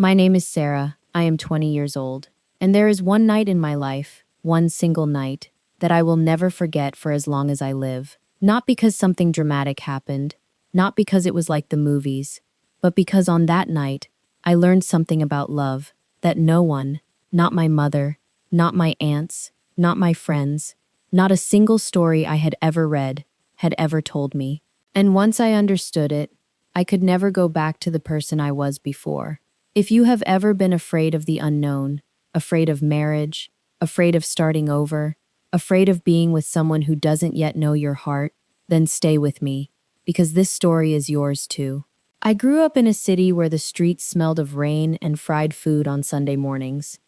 My name is Sara. I am 20 years old. And there is one night in my life, one single night, that I will never forget for as long as I live. Not because something dramatic happened, not because it was like the movies, but because on that night, I learned something about love that no one, not my mother, not my aunts, not my friends, not a single story I had ever read, had ever told me. And once I understood it, I could never go back to the person I was before. If you have ever been afraid of the unknown, afraid of marriage, afraid of starting over, afraid of being with someone who doesn't yet know your heart, then stay with me, because this story is yours too. I grew up in a city where the streets smelled of rain and fried food on Sunday mornings.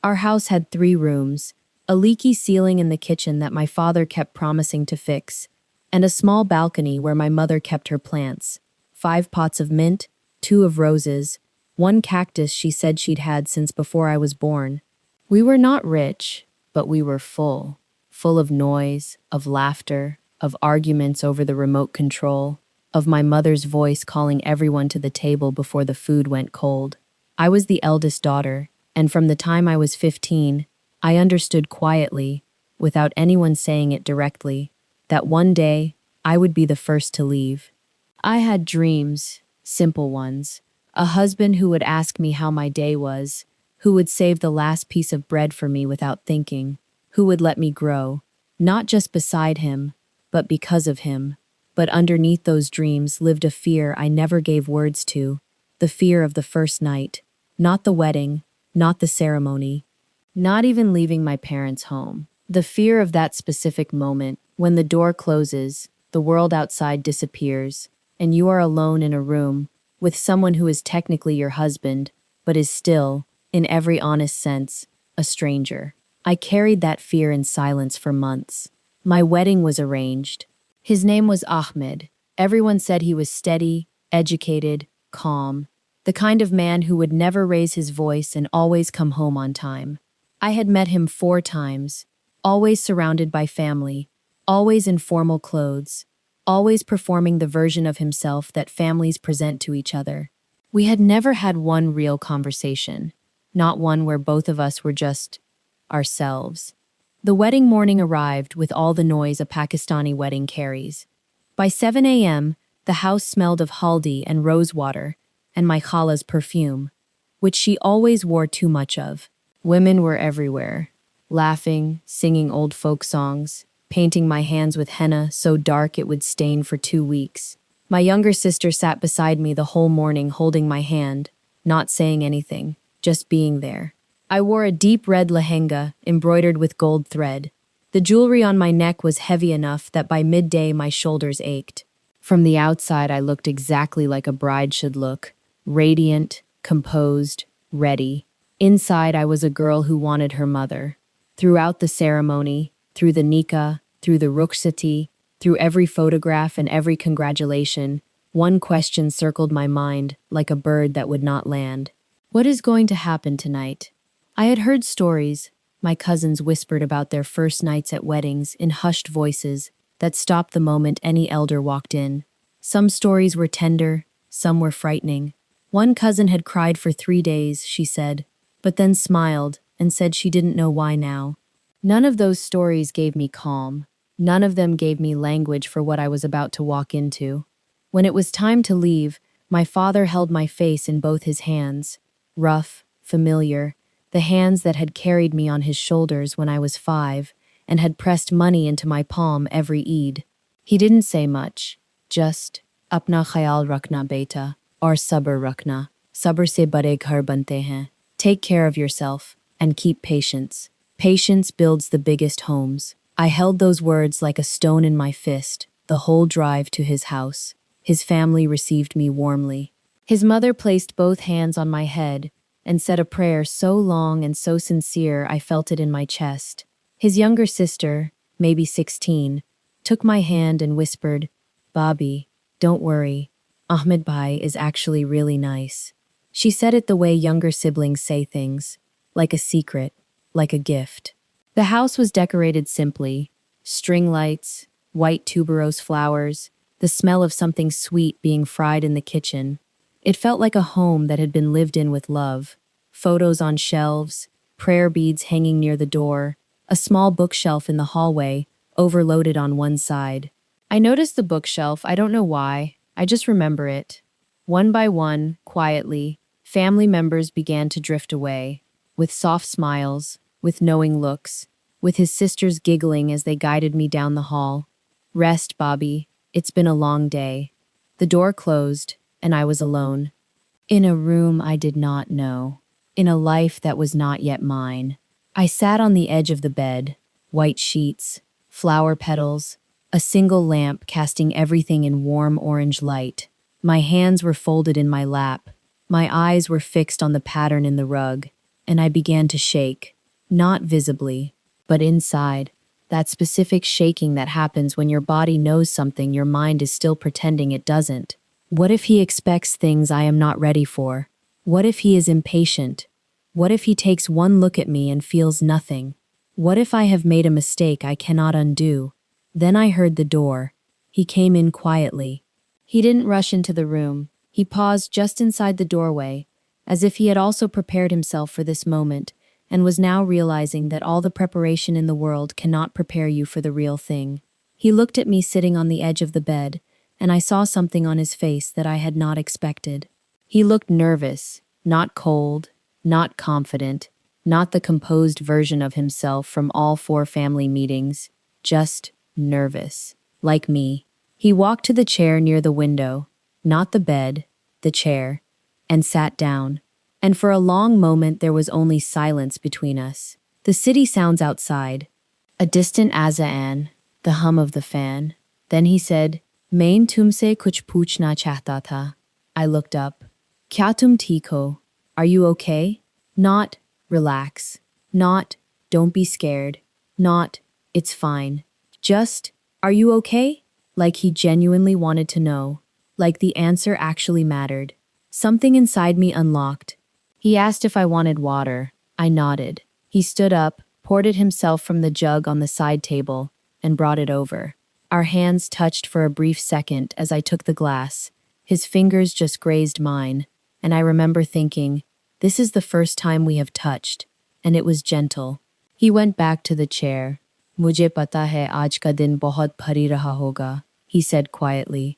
Our house had 3 rooms, a leaky ceiling in the kitchen that my father kept promising to fix, and a small balcony where my mother kept her plants. 5 pots of mint, 2 of roses, 1 cactus she said she'd had since before I was born. We were not rich, but we were full of noise, of laughter, of arguments over the remote control, of my mother's voice calling everyone to the table before the food went cold. I was the eldest daughter, and from the time I was 15, I understood quietly, without anyone saying it directly, that one day I would be the first to leave. I had dreams, simple ones. A husband who would ask me how my day was, who would save the last piece of bread for me without thinking, who would let me grow, not just beside him, but because of him. But underneath those dreams lived a fear I never gave words to, the fear of the first night, not the wedding, not the ceremony, not even leaving my parents' home. The fear of that specific moment, when the door closes, the world outside disappears, and you are alone in a room with someone who is technically your husband, but is still, in every honest sense, a stranger. I carried that fear in silence for months. My wedding was arranged. His name was Ahmed. Everyone said he was steady, educated, calm, the kind of man who would never raise his voice and always come home on time. I had met him 4 times, always surrounded by family, always in formal clothes, always performing the version of himself that families present to each other. We had never had one real conversation, not one where both of us were just ourselves. The wedding morning arrived with all the noise a Pakistani wedding carries. By 7 a.m., the house smelled of haldi and rosewater and my khala's perfume, which she always wore too much of. Women were everywhere, laughing, singing old folk songs, painting my hands with henna so dark it would stain for 2 weeks. My younger sister sat beside me the whole morning holding my hand, not saying anything, just being there. I wore a deep red lehenga embroidered with gold thread. The jewelry on my neck was heavy enough that by midday my shoulders ached. From the outside I looked exactly like a bride should look, radiant, composed, ready. Inside I was a girl who wanted her mother. Throughout the ceremony, through the nikah, through the rukhsati, through every photograph and every congratulation, one question circled my mind like a bird that would not land. What is going to happen tonight? I had heard stories. My cousins whispered about their first nights at weddings in hushed voices that stopped the moment any elder walked in. Some stories were tender, some were frightening. One cousin had cried for 3 days, she said, but then smiled and said she didn't know why now. None of those stories gave me calm. None of them gave me language for what I was about to walk into. When it was time to leave, my father held my face in both his hands, rough, familiar, the hands that had carried me on his shoulders when I was 5 and had pressed money into my palm every Eid. He didn't say much, just, Apna khayal rakhna beta, or sabr rakhna, sabr se bade ghar bante hain. Take care of yourself, and keep patience. Patience builds the biggest homes. I held those words like a stone in my fist, the whole drive to his house. His family received me warmly. His mother placed both hands on my head and said a prayer so long and so sincere I felt it in my chest. His younger sister, maybe 16, took my hand and whispered, "Bobby, don't worry. Ahmed Bhai is actually really nice." She said it the way younger siblings say things, like a secret, like a gift. The house was decorated simply, string lights, white tuberose flowers, the smell of something sweet being fried in the kitchen. It felt like a home that had been lived in with love. Photos on shelves, prayer beads hanging near the door, a small bookshelf in the hallway, overloaded on one side. I noticed the bookshelf, I don't know why, I just remember it. One by one, quietly, family members began to drift away, with soft smiles, with knowing looks, with his sisters giggling as they guided me down the hall. Rest, Bobby, it's been a long day. The door closed, and I was alone. In a room I did not know, in a life that was not yet mine. I sat on the edge of the bed, white sheets, flower petals, a single lamp casting everything in warm orange light. My hands were folded in my lap. My eyes were fixed on the pattern in the rug, and I began to shake, not visibly, but inside. That specific shaking that happens when your body knows something your mind is still pretending it doesn't. What if he expects things I am not ready for? What if he is impatient? What if he takes one look at me and feels nothing? What if I have made a mistake I cannot undo? Then I heard the door. He came in quietly. He didn't rush into the room. He paused just inside the doorway, as if he had also prepared himself for this moment, and was now realizing that all the preparation in the world cannot prepare you for the real thing. He looked at me sitting on the edge of the bed, and I saw something on his face that I had not expected. He looked nervous, not cold, not confident, not the composed version of himself from all 4 family meetings, just nervous, like me. He walked to the chair near the window, not the bed, the chair, and sat down. And for a long moment there was only silence between us. The city sounds outside, a distant azaan, the hum of the fan. Then he said, "Main tumse kuch puchna chahta tha." I looked up. "Kya tum theek ho? Are you okay?" Not, "Relax." Not, "Don't be scared." Not, "It's fine." Just, "Are you okay?" Like he genuinely wanted to know. Like the answer actually mattered. Something inside me unlocked. He asked if I wanted water. I nodded. He stood up, poured it himself from the jug on the side table, and brought it over. Our hands touched for a brief second as I took the glass. His fingers just grazed mine, and I remember thinking, this is the first time we have touched, and it was gentle. He went back to the chair. "Mujhe pata hai aaj ka din bahut bhari raha hoga," he said quietly.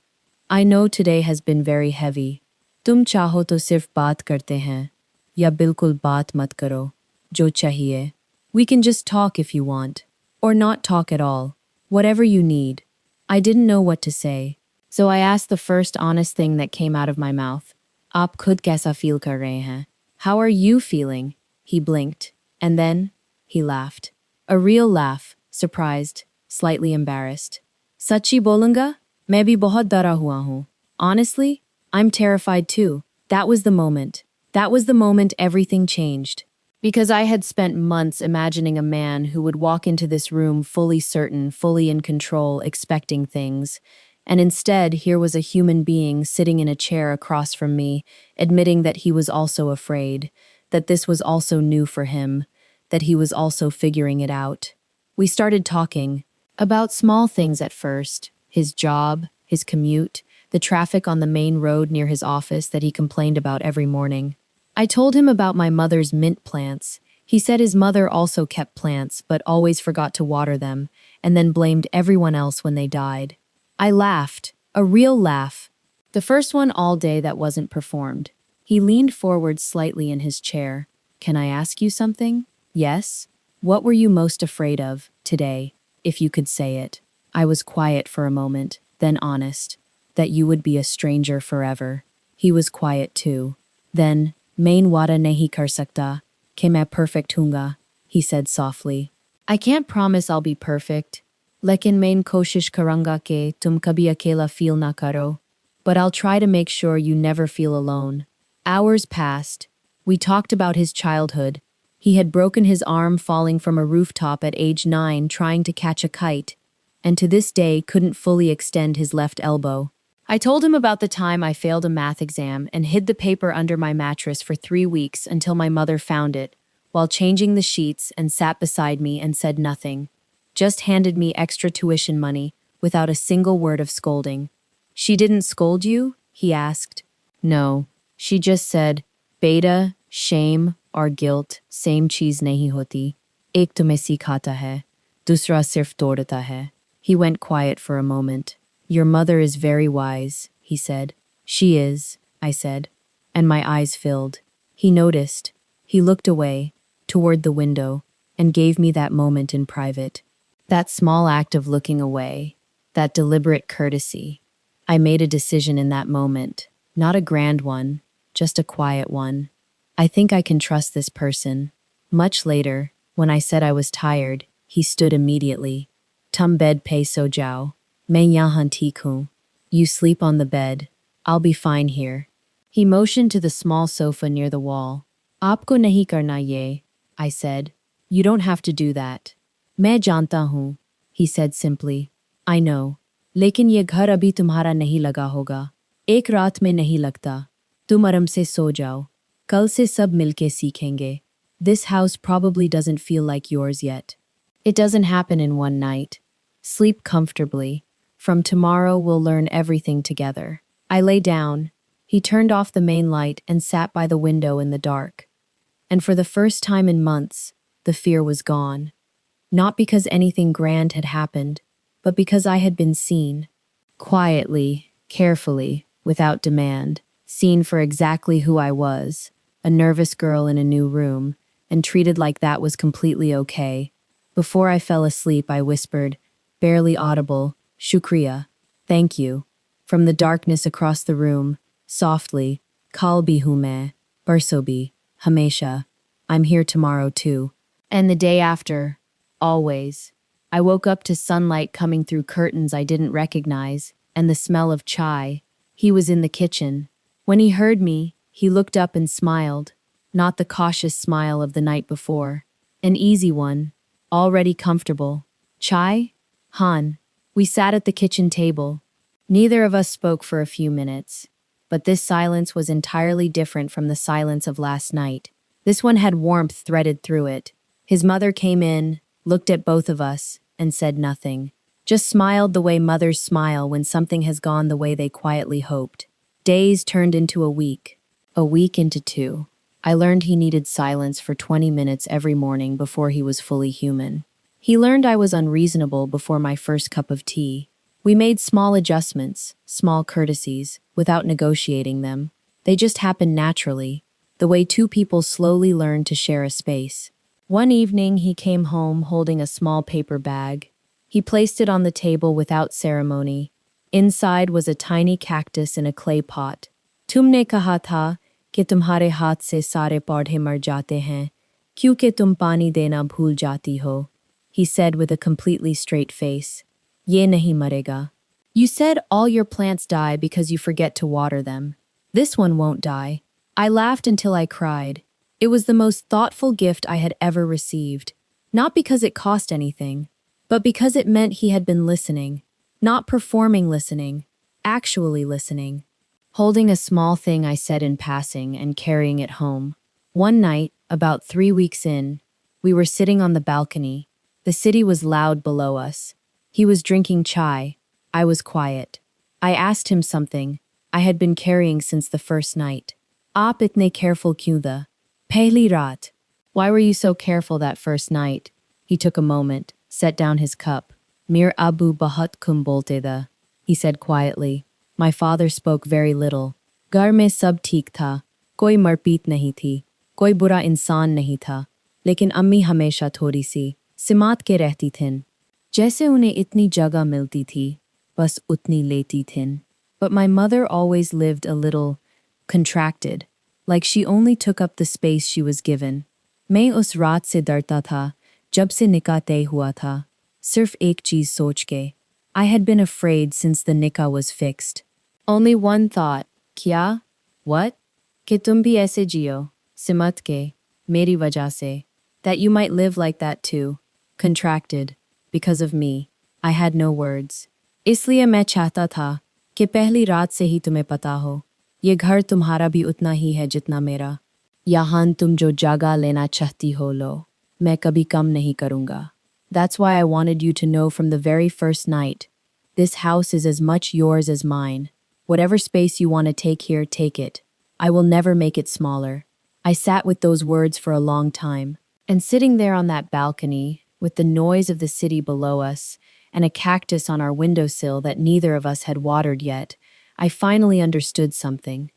"I know today has been very heavy. Tum chaho to sirf baat karte hain. Ya bilkul baat mat karo. Jo chahiye. We can just talk if you want. Or not talk at all. Whatever you need." I didn't know what to say, so I asked the first honest thing that came out of my mouth. "Aap khud kaisa feel kar rahe hain? How are you feeling?" He blinked, and then he laughed. A real laugh, surprised, slightly embarrassed. "Sachi bolunga? Main bhi bahut dara hua hu. Honestly, I'm terrified too." That was the moment. That was the moment everything changed. Because I had spent months imagining a man who would walk into this room fully certain, fully in control, expecting things. And instead, here was a human being sitting in a chair across from me, admitting that he was also afraid, that this was also new for him, that he was also figuring it out. We started talking about small things at first, his job, his commute, the traffic on the main road near his office that he complained about every morning. I told him about my mother's mint plants. He said his mother also kept plants, but always forgot to water them, and then blamed everyone else when they died. I laughed, a real laugh. The first one all day that wasn't performed. He leaned forward slightly in his chair. "Can I ask you something?" "Yes." "What were you most afraid of today, if you could say it?" I was quiet for a moment, then honest. "That you would be a stranger forever." He was quiet too. Then, "Main wada nahi kar sakta, ke main perfect hoonga," he said softly. "I can't promise I'll be perfect. Lekin main koshish karanga ke tum kabhi akela feel na karo. But I'll try to make sure you never feel alone." Hours passed. We talked about his childhood. He had broken his arm falling from a rooftop at age 9 trying to catch a kite, and to this day couldn't fully extend his left elbow. I told him about the time I failed a math exam and hid the paper under my mattress for 3 weeks until my mother found it, while changing the sheets, and sat beside me and said nothing. Just handed me extra tuition money without a single word of scolding. "She didn't scold you?" he asked. "No. She just said, beta, shame, or guilt, same cheese nahi hoti. Ek tumhe sikhata hai, dusra sirf todata hai. He went quiet for a moment. Your mother is very wise, he said. She is, I said, and my eyes filled. He noticed. He looked away, toward the window, and gave me that moment in private. That small act of looking away, that deliberate courtesy. I made a decision in that moment, not a grand one, just a quiet one. I think I can trust this person. Much later, when I said I was tired, he stood immediately. Tum bed pay so jiao. Main yahan tiku. You sleep on the bed. I'll be fine here. He motioned to the small sofa near the wall. Aapko nahi karna ye, I said. You don't have to do that. Main janta hoon, he said simply. I know. Lekin ye ghar abhi tumhara nahi laga hoga. Ek raat mein nahi lagta. Tum aram se so jao. Kal se sab milke seekhenge. This house probably doesn't feel like yours yet. It doesn't happen in one night. Sleep comfortably. From tomorrow we'll learn everything together. I lay down. He turned off the main light and sat by the window in the dark. And for the first time in months, the fear was gone. Not because anything grand had happened, but because I had been seen. Quietly, carefully, without demand. Seen for exactly who I was, a nervous girl in a new room, and treated like that was completely okay. Before I fell asleep, I whispered, barely audible, Shukriya, thank you. From the darkness across the room, softly, Kalbi hume, Barsobi, Hamesha, I'm here tomorrow too. And the day after, always. I woke up to sunlight coming through curtains I didn't recognize, and the smell of chai. He was in the kitchen. When he heard me, he looked up and smiled, not the cautious smile of the night before. An easy one, already comfortable. Chai? Han. We sat at the kitchen table. Neither of us spoke for a few minutes, but this silence was entirely different from the silence of last night. This one had warmth threaded through it. His mother came in, looked at both of us, and said nothing. Just smiled the way mothers smile when something has gone the way they quietly hoped. Days turned into a week into 2. I learned he needed silence for 20 minutes every morning before he was fully human. He learned I was unreasonable before my first cup of tea. We made small adjustments, small courtesies, without negotiating them. They just happened naturally, the way two people slowly learn to share a space. One evening, he came home holding a small paper bag. He placed it on the table without ceremony. Inside was a tiny cactus in a clay pot. Tumne kaha tha कि तुम्हारे हाथ से सारे पौधे मर जाते हैं, क्योंकि तुम पानी देना भूल जाती हो, he said with a completely straight face. ये नहीं मरेगा. You said all your plants die because you forget to water them. This one won't die. I laughed until I cried. It was the most thoughtful gift I had ever received. Not because it cost anything, but because it meant he had been listening. Not performing listening, actually listening. Holding a small thing I said in passing and carrying it home. One night, about 3 weeks in, we were sitting on the balcony. The city was loud below us. He was drinking chai. I was quiet. I asked him something I had been carrying since the first night. Aap itne careful kyun tha? Pehli raat. Why were you so careful that first night? He took a moment, set down his cup. Mir abu bahat kum bolte tha, he said quietly. My father spoke very little. Ghar mein sab theek tha. Koi marpeet nahi thi. Koi bura insaan nahi tha. Lekin ammi hamesha thodi si simat ke rehti thin. Jaise unhe itni jagah milti thi, bas utni leti thin. But my mother always lived a little contracted, like she only took up the space she was given. Main us raat se darta tha, jab se nikah tay hua tha. Sirf ek cheez soch ke. I had been afraid since the nikah was fixed. Only one thought. Kya? What? Ke tum bhi aise jiyo, simat ke, meri wajah se. That you might live like that too. Contracted. Because of me. I had no words. Isliye main chahta tha, कि पहली रात से ही तुम्हें पता हो, ये घर तुम्हारा भी उतना ही है जितना मेरा. यहाँ तुम जो जगह लेना चाहती हो लो, मैं कभी कम नहीं करूँगा. That's why I wanted you to know from the very first night. This house is as much yours as mine. Whatever space you want to take here, take it. I will never make it smaller. I sat with those words for a long time. And sitting there on that balcony, with the noise of the city below us, and a cactus on our windowsill that neither of us had watered yet, I finally understood something.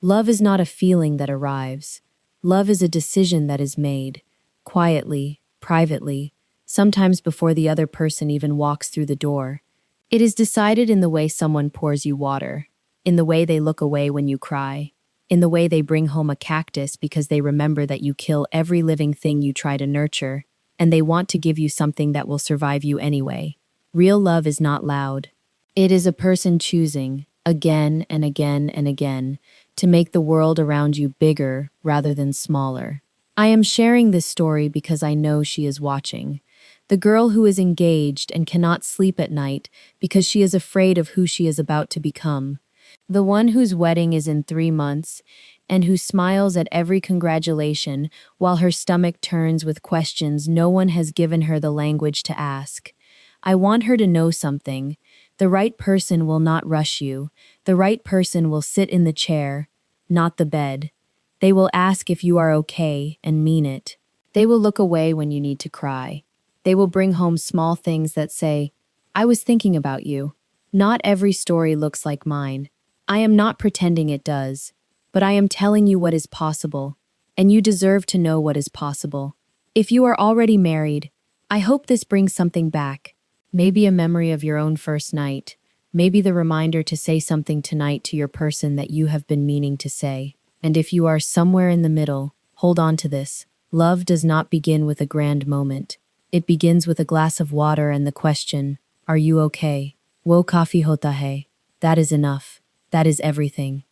Love is not a feeling that arrives. Love is a decision that is made, quietly, privately, sometimes before the other person even walks through the door. It is decided in the way someone pours you water, in the way they look away when you cry, in the way they bring home a cactus because they remember that you kill every living thing you try to nurture, and they want to give you something that will survive you anyway. Real love is not loud. It is a person choosing, again and again and again, to make the world around you bigger rather than smaller. I am sharing this story because I know she is watching. The girl who is engaged and cannot sleep at night because she is afraid of who she is about to become. The one whose wedding is in 3 months and who smiles at every congratulation while her stomach turns with questions no one has given her the language to ask. I want her to know something. The right person will not rush you. The right person will sit in the chair, not the bed. They will ask if you are okay and mean it. They will look away when you need to cry. They will bring home small things that say, I was thinking about you. Not every story looks like mine. I am not pretending it does, but I am telling you what is possible, and you deserve to know what is possible. If you are already married, I hope this brings something back. Maybe a memory of your own first night. Maybe the reminder to say something tonight to your person that you have been meaning to say. And if you are somewhere in the middle, hold on to this. Love does not begin with a grand moment. It begins with a glass of water and the question, are you okay? Wo kafi hota hai. That is enough. That is everything.